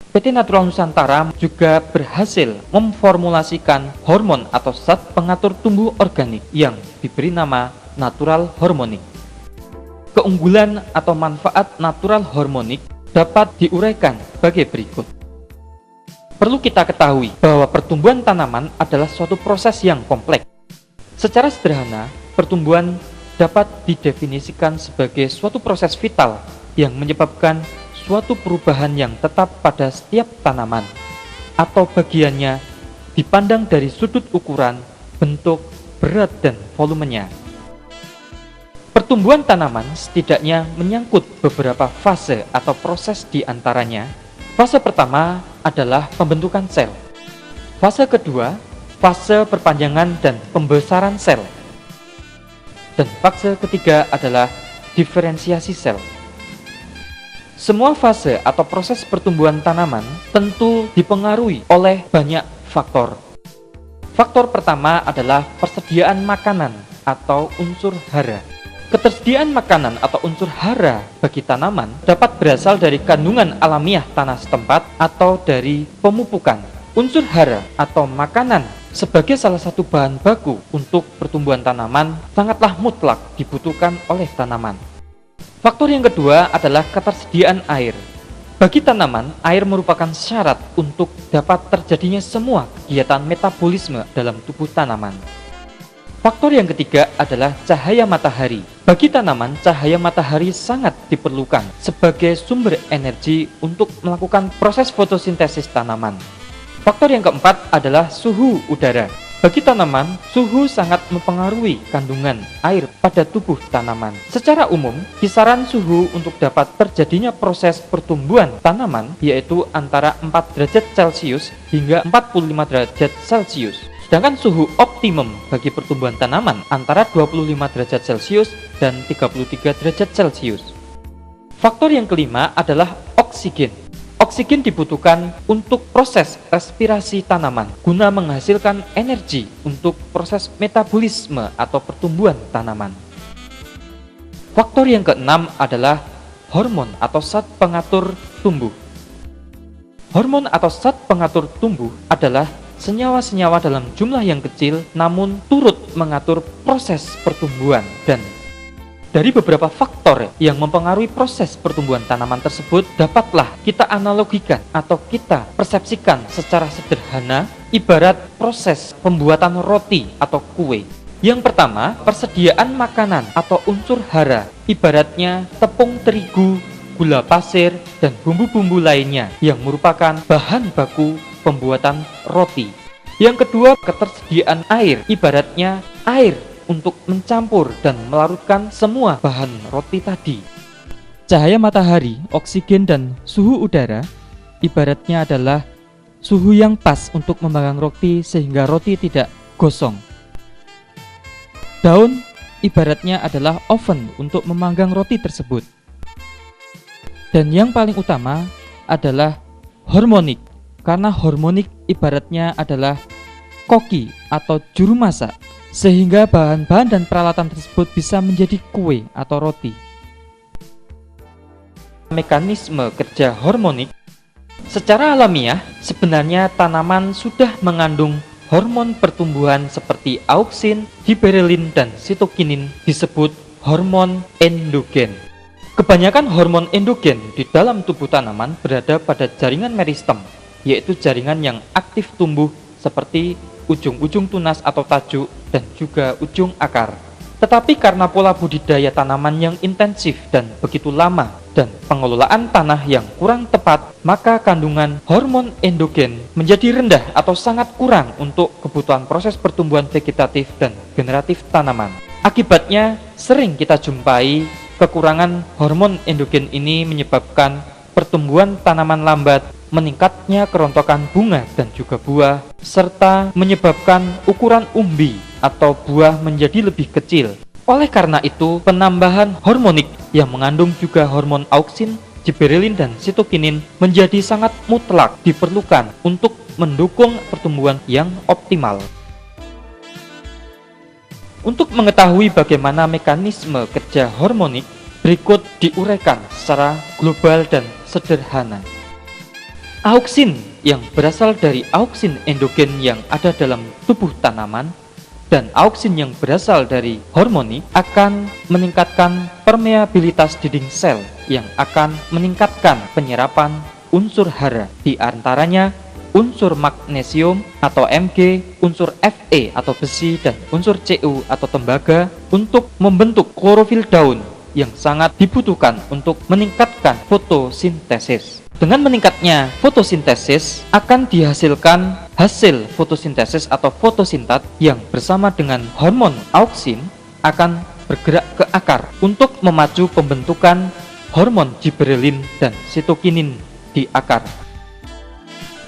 PT Natural Nusantara juga berhasil memformulasikan hormon atau zat pengatur tumbuh organik yang diberi nama natural hormonik. Keunggulan atau manfaat natural hormonik dapat diuraikan sebagai berikut. Perlu kita ketahui bahwa pertumbuhan tanaman adalah suatu proses yang kompleks. Secara sederhana, pertumbuhan dapat didefinisikan sebagai suatu proses vital yang menyebabkan suatu perubahan yang tetap pada setiap tanaman atau bagiannya dipandang dari sudut ukuran, bentuk, berat, dan volumenya. Pertumbuhan tanaman setidaknya menyangkut beberapa fase atau proses di antaranya. Fase pertama adalah pembentukan sel. Fase kedua, fase perpanjangan dan pembesaran sel. Dan fase ketiga adalah diferensiasi sel. Semua fase atau proses pertumbuhan tanaman tentu dipengaruhi oleh banyak faktor. Faktor pertama adalah persediaan makanan atau unsur hara. Ketersediaan makanan atau unsur hara bagi tanaman dapat berasal dari kandungan alamiah tanah setempat atau dari pemupukan. Unsur hara atau makanan sebagai salah satu bahan baku untuk pertumbuhan tanaman sangatlah mutlak dibutuhkan oleh tanaman. Faktor yang kedua adalah ketersediaan air. Bagi tanaman, air merupakan syarat untuk dapat terjadinya semua kegiatan metabolisme dalam tubuh tanaman. Faktor yang ketiga adalah cahaya matahari. Bagi tanaman, cahaya matahari sangat diperlukan sebagai sumber energi untuk melakukan proses fotosintesis tanaman. Faktor yang keempat adalah suhu udara. Bagi tanaman, suhu sangat mempengaruhi kandungan air pada tubuh tanaman. Secara umum, kisaran suhu untuk dapat terjadinya proses pertumbuhan tanaman yaitu antara 4 derajat Celcius hingga 45 derajat Celcius. Sedangkan suhu optimum bagi pertumbuhan tanaman antara 25 derajat Celcius dan 33 derajat Celcius. Faktor yang kelima adalah oksigen. Oksigen dibutuhkan untuk proses respirasi tanaman guna menghasilkan energi untuk proses metabolisme atau pertumbuhan tanaman. Faktor yang keenam adalah hormon atau zat pengatur tumbuh. Hormon atau zat pengatur tumbuh adalah senyawa-senyawa dalam jumlah yang kecil namun turut mengatur proses pertumbuhan, dan dari beberapa faktor yang mempengaruhi proses pertumbuhan tanaman tersebut dapatlah kita analogikan atau kita persepsikan secara sederhana ibarat proses pembuatan roti atau kue. Yang pertama, persediaan makanan atau unsur hara, ibaratnya tepung terigu, gula pasir, dan bumbu-bumbu lainnya yang merupakan bahan baku pembuatan roti. Yang kedua, ketersediaan air, ibaratnya air untuk mencampur dan melarutkan semua bahan roti tadi. Cahaya matahari, oksigen, dan suhu udara ibaratnya adalah suhu yang pas untuk memanggang roti sehingga roti tidak gosong. Daun ibaratnya adalah oven untuk memanggang roti tersebut. Dan yang paling utama adalah hormonik, karena hormonik ibaratnya adalah koki atau juru masak, sehingga bahan-bahan dan peralatan tersebut bisa menjadi kue atau roti. Mekanisme kerja hormonik. Secara alamiah, sebenarnya tanaman sudah mengandung hormon pertumbuhan seperti auksin, giberelin, dan sitokinin, disebut hormon endogen. Kebanyakan hormon endogen di dalam tubuh tanaman berada pada jaringan meristem, yaitu jaringan yang aktif tumbuh seperti ujung-ujung tunas atau tajuk dan juga ujung akar. Tetapi karena pola budidaya tanaman yang intensif dan begitu lama dan pengelolaan tanah yang kurang tepat, maka kandungan hormon endogen menjadi rendah atau sangat kurang untuk kebutuhan proses pertumbuhan vegetatif dan generatif tanaman. Akibatnya, sering kita jumpai kekurangan hormon endogen ini menyebabkan pertumbuhan tanaman lambat, meningkatnya kerontokan bunga dan juga buah, serta menyebabkan ukuran umbi atau buah menjadi lebih kecil. Oleh karena itu, penambahan hormonik yang mengandung juga hormon auksin, giberelin, dan sitokinin menjadi sangat mutlak diperlukan untuk mendukung pertumbuhan yang optimal. Untuk mengetahui bagaimana mekanisme kerja hormonik, berikut diuraikan secara global dan sederhana. Auksin yang berasal dari auksin endogen yang ada dalam tubuh tanaman dan auksin yang berasal dari hormoni akan meningkatkan permeabilitas dinding sel yang akan meningkatkan penyerapan unsur hara, di antaranya unsur magnesium atau Mg, unsur Fe atau besi, dan unsur Cu atau tembaga untuk membentuk klorofil daun yang sangat dibutuhkan untuk meningkatkan fotosintesis. Dengan meningkatnya fotosintesis akan dihasilkan hasil fotosintesis atau fotosintat yang bersama dengan hormon auksin akan bergerak ke akar untuk memacu pembentukan hormon giberelin dan sitokinin di akar.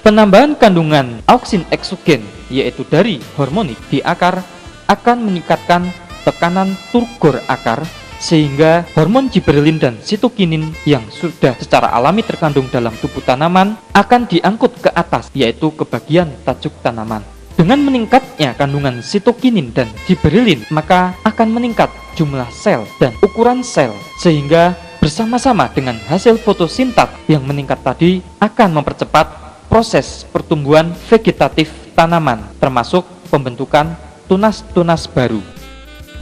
Penambahan kandungan auksin eksogen yaitu dari hormonik di akar akan meningkatkan tekanan turgor akar sehingga hormon giberelin dan sitokinin yang sudah secara alami terkandung dalam tubuh tanaman akan diangkut ke atas, yaitu ke bagian tajuk tanaman. Dengan meningkatnya kandungan sitokinin dan giberelin, maka akan meningkat jumlah sel dan ukuran sel, sehingga bersama-sama dengan hasil fotosintat yang meningkat tadi akan mempercepat proses pertumbuhan vegetatif tanaman, termasuk pembentukan tunas-tunas baru.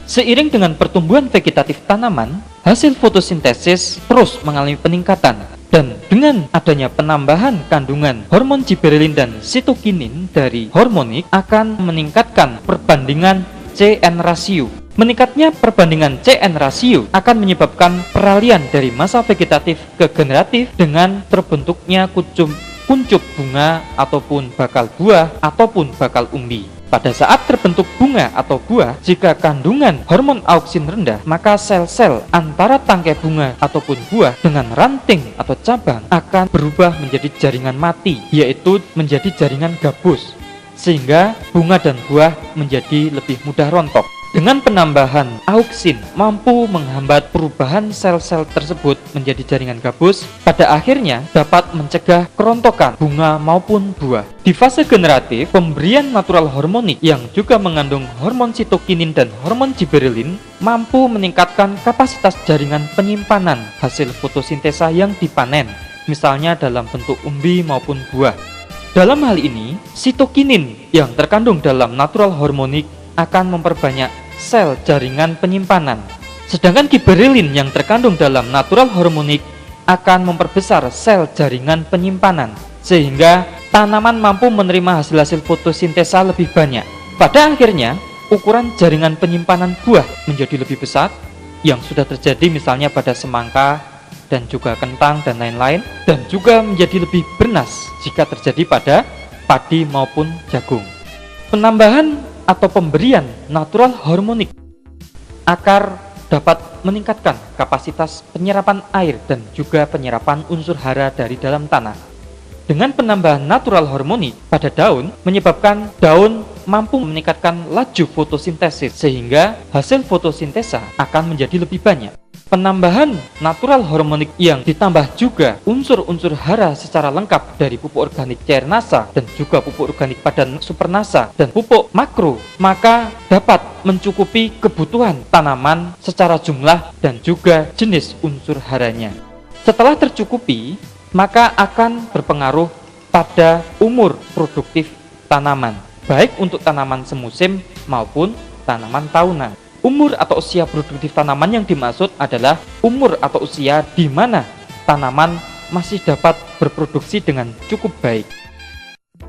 Seiring dengan pertumbuhan vegetatif tanaman, hasil fotosintesis terus mengalami peningkatan, dan dengan adanya penambahan kandungan hormon giberelin dan sitokinin dari hormonik akan meningkatkan perbandingan CN rasio. Meningkatnya perbandingan CN rasio akan menyebabkan peralihan dari masa vegetatif ke generatif dengan terbentuknya kuncup bunga ataupun bakal buah ataupun bakal umbi. Pada saat terbentuk bunga atau buah, jika kandungan hormon auksin rendah, maka sel-sel antara tangkai bunga ataupun buah dengan ranting atau cabang akan berubah menjadi jaringan mati, yaitu menjadi jaringan gabus, sehingga bunga dan buah menjadi lebih mudah rontok. Dengan penambahan auksin mampu menghambat perubahan sel-sel tersebut menjadi jaringan gabus, pada akhirnya dapat mencegah kerontokan bunga maupun buah. Di fase generatif, pemberian natural hormonik yang juga mengandung hormon sitokinin dan hormon giberelin mampu meningkatkan kapasitas jaringan penyimpanan hasil fotosintesa yang dipanen, misalnya dalam bentuk umbi maupun buah. Dalam hal ini, sitokinin yang terkandung dalam natural hormonik akan memperbanyak sel jaringan penyimpanan, sedangkan giberelin yang terkandung dalam natural hormonik akan memperbesar sel jaringan penyimpanan, sehingga tanaman mampu menerima hasil-hasil fotosintesa lebih banyak. Pada akhirnya, ukuran jaringan penyimpanan buah menjadi lebih besar, yang sudah terjadi misalnya pada semangka dan juga kentang dan lain-lain, dan juga menjadi lebih bernas jika terjadi pada padi maupun jagung. Penambahan atau pemberian natural hormonik akar dapat meningkatkan kapasitas penyerapan air dan juga penyerapan unsur hara dari dalam tanah. Dengan penambahan natural hormonik pada daun menyebabkan daun mampu meningkatkan laju fotosintesis sehingga hasil fotosintesa akan menjadi lebih banyak. Penambahan natural hormonik yang ditambah juga unsur-unsur hara secara lengkap dari pupuk organik cair NASA dan juga pupuk organik padan super NASA dan pupuk makro, maka dapat mencukupi kebutuhan tanaman secara jumlah dan juga jenis unsur haranya. Setelah tercukupi, maka akan berpengaruh pada umur produktif tanaman, baik untuk tanaman semusim maupun tanaman tahunan. Umur atau usia produktif tanaman yang dimaksud adalah umur atau usia di mana tanaman masih dapat berproduksi dengan cukup baik.